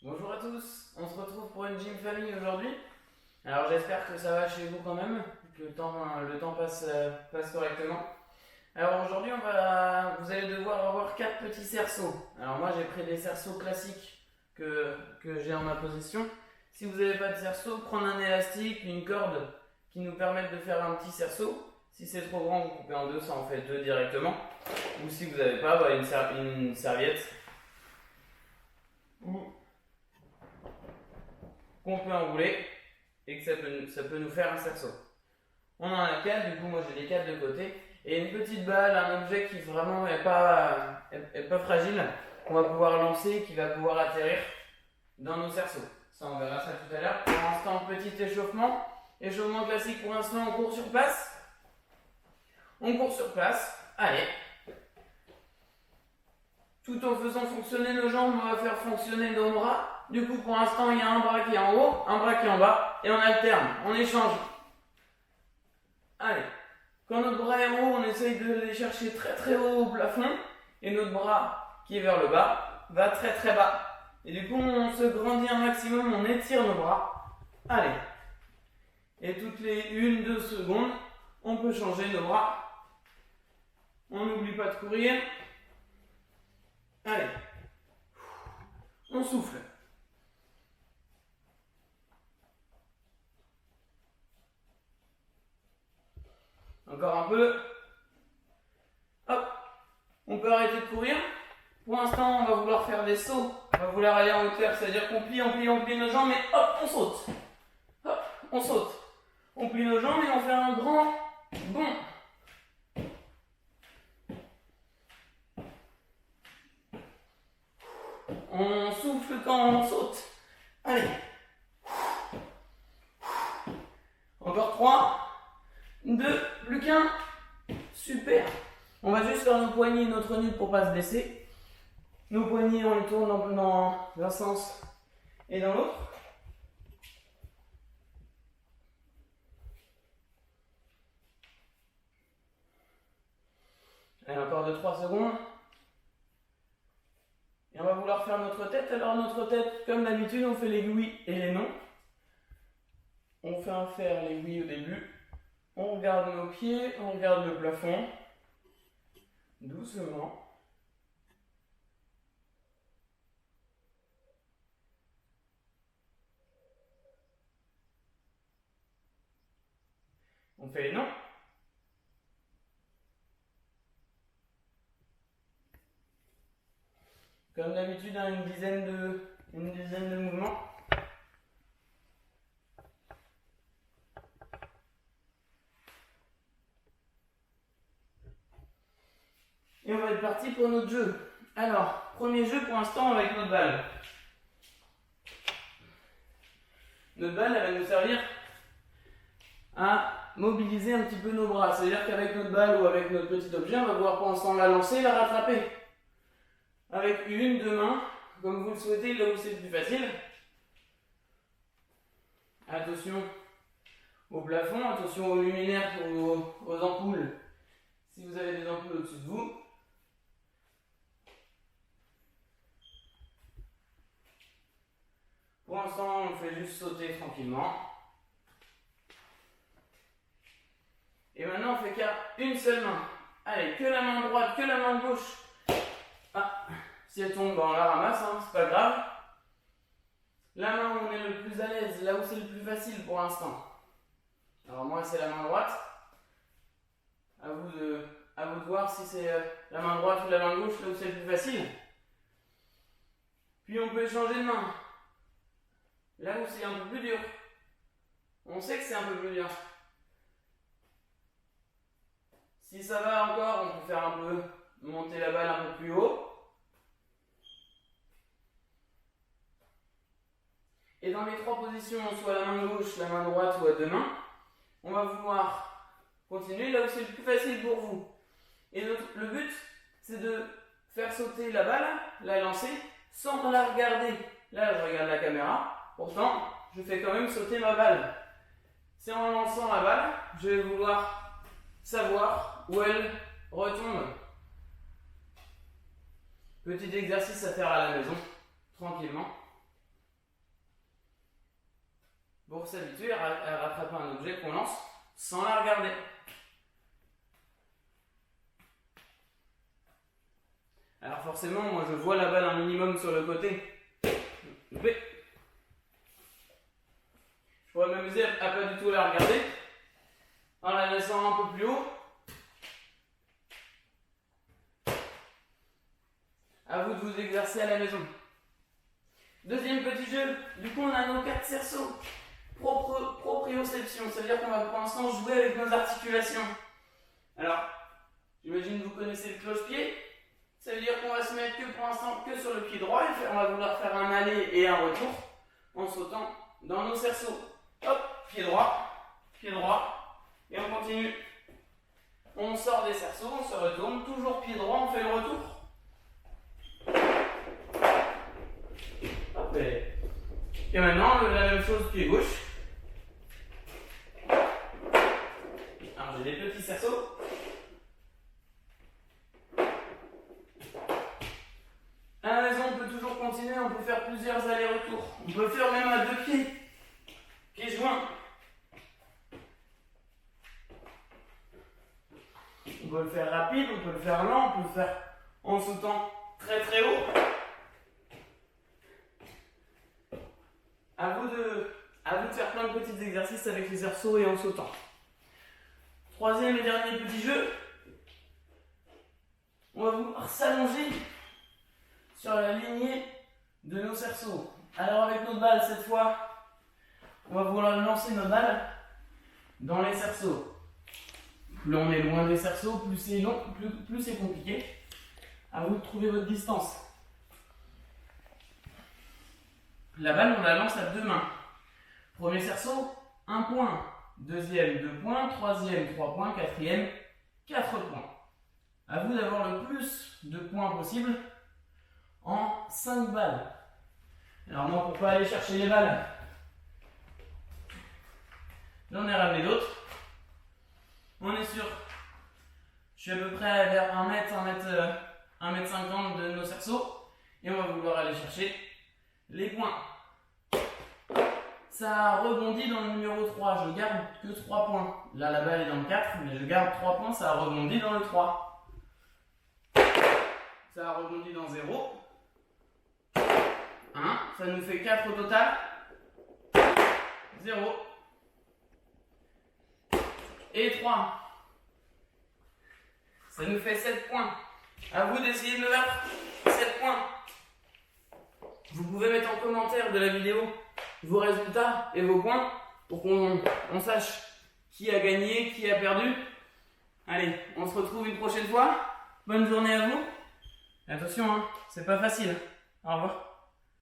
Bonjour à tous, on se retrouve pour une gym famille aujourd'hui. Alors j'espère que ça va chez vous quand même, que le temps passe correctement. Alors aujourd'hui vous allez devoir avoir 4 petits cerceaux. Alors moi j'ai pris des cerceaux classiques que j'ai en ma possession. Si vous n'avez pas de cerceau, prenez un élastique, une corde qui nous permettent de faire un petit cerceau. Si c'est trop grand, vous coupez en deux, ça en fait deux directement. Ou si vous n'avez pas, une serviette. Qu'on peut enrouler et que ça peut nous faire un cerceau. On en a 4, du coup moi j'ai les 4 de côté et une petite balle, un objet qui vraiment est pas fragile, qu'on va pouvoir lancer, qui va pouvoir atterrir dans nos cerceaux. Ça on verra ça tout à l'heure. Pour l'instant petit échauffement classique, pour l'instant on court sur place. Allez. Tout en faisant fonctionner nos jambes, on va faire fonctionner nos bras. Du coup, pour l'instant, il y a un bras qui est en haut, un bras qui est en bas, et on alterne, on échange. Allez. Quand notre bras est en haut, on essaye de les chercher très très haut au plafond, et notre bras qui est vers le bas va très très bas. Et du coup, on se grandit un maximum, on étire nos bras. Allez. Et toutes les 1-2 secondes, on peut changer nos bras. On n'oublie pas de courir. Allez, on souffle. Encore un peu. Hop, on peut arrêter de courir. Pour l'instant, on va vouloir faire des sauts. On va vouloir aller en hauteur, c'est-à-dire qu'on plie nos jambes, mais hop, on saute. Hop, on saute. On plie nos jambes et on fait un grand bond. On souffle quand on saute. Allez. Encore 3, 2, plus qu'un. Super. On va juste faire nos poignets et notre nuque pour ne pas se blesser. Nos poignets, on les tourne dans un sens et dans l'autre. Allez, encore 2-3 secondes. Et on va vouloir faire notre tête. Alors notre tête, comme d'habitude, on fait les oui et les non. On fait faire les oui au début. On regarde nos pieds, on regarde le plafond. Doucement. On fait les non. Comme d'habitude, une dizaine de mouvements. Et on va être parti pour notre jeu. Alors, premier jeu pour l'instant avec notre balle. Notre balle, elle va nous servir à mobiliser un petit peu nos bras. C'est-à-dire qu'avec notre balle ou avec notre petit objet, on va pouvoir pour l'instant la lancer et la rattraper. Avec une, deux mains, comme vous le souhaitez, là où c'est le plus facile. Attention au plafond, attention aux luminaires, aux ampoules, si vous avez des ampoules au-dessus de vous. Pour l'instant, on fait juste sauter tranquillement. Et maintenant, on fait qu'à une seule main. Allez, que la main droite, que la main gauche. Ah, si elle tombe, on la ramasse, hein, c'est pas grave. La main où on est le plus à l'aise, là où c'est le plus facile pour l'instant. Alors moi, c'est la main droite. À vous de voir si c'est la main droite ou la main gauche, là où c'est le plus facile. Puis on peut changer de main. Là où c'est un peu plus dur. On sait que c'est un peu plus dur. Si ça va encore, on peut faire un peu monter la balle un peu plus haut. Et dans les 3 positions, soit la main gauche, la main droite ou à 2 mains, on va vouloir continuer là où c'est le plus facile pour vous. Et le but, c'est de faire sauter la balle, la lancer, sans la regarder. Là, je regarde la caméra, pourtant, je fais quand même sauter ma balle. C'est en lançant la balle, je vais vouloir savoir où elle retombe. Petit exercice à faire à la maison, tranquillement. pour s'habituer à rattraper un objet qu'on lance sans la regarder. Alors forcément, moi je vois la balle un minimum sur le côté. Je pourrais m'amuser à pas du tout la regarder en la laissant un peu plus haut. À vous de vous exercer à la maison. Deuxième petit jeu, du coup on a nos 4 cerceaux. Proprioception, ça veut dire qu'on va pour l'instant jouer avec nos articulations. Alors, j'imagine que vous connaissez le cloche-pied. Ça veut dire qu'on va se mettre que pour l'instant que sur le pied droit et on va vouloir faire un aller et un retour en sautant dans nos cerceaux. Hop, pied droit, et on continue. On sort des cerceaux, on se retourne, toujours pied droit, on fait le retour. Hop, et maintenant, la même chose pied gauche. Alors j'ai des petits cerceaux. À la maison, on peut toujours continuer, on peut faire plusieurs allers-retours. On peut faire même à 2 pieds. Pieds joints. On peut le faire rapide, on peut le faire lent, on peut le faire en sautant très très haut. À vous de faire plein de petits exercices avec les cerceaux et en sautant. Troisième et dernier petit jeu. On va vouloir s'allonger sur la lignée de nos cerceaux. Alors avec notre balle, cette fois, on va vouloir lancer nos balles dans les cerceaux. Plus on est loin des cerceaux, plus c'est long, plus c'est compliqué. À vous de trouver votre distance. La balle, on la lance à 2 mains. Premier cerceau, 1 point. Deuxième, 2 points. Troisième, 3 points. Quatrième, 4 points. À vous d'avoir le plus de points possible en 5 balles. Alors moi, pour ne pas aller chercher les balles, j'en ai ramené d'autres. On est sûr, je suis à peu près vers 1 mètre 50 de nos cerceaux. Et on va vouloir aller chercher les points. Ça rebondit dans le numéro 3. Je garde que 3 points. Là, la balle est dans le 4, mais je garde 3 points. Ça rebondit dans le 3. Ça rebondit dans 0. 1. Ça nous fait 4 au total. 0. Et 3. Ça nous fait 7 points. À vous d'essayer de me battre 7 points. Vous pouvez mettre en commentaire de la vidéo vos résultats et vos points pour qu'on sache qui a gagné, qui a perdu. Allez, on se retrouve une prochaine fois. Bonne journée à vous. Et attention, hein, c'est pas facile. Au revoir.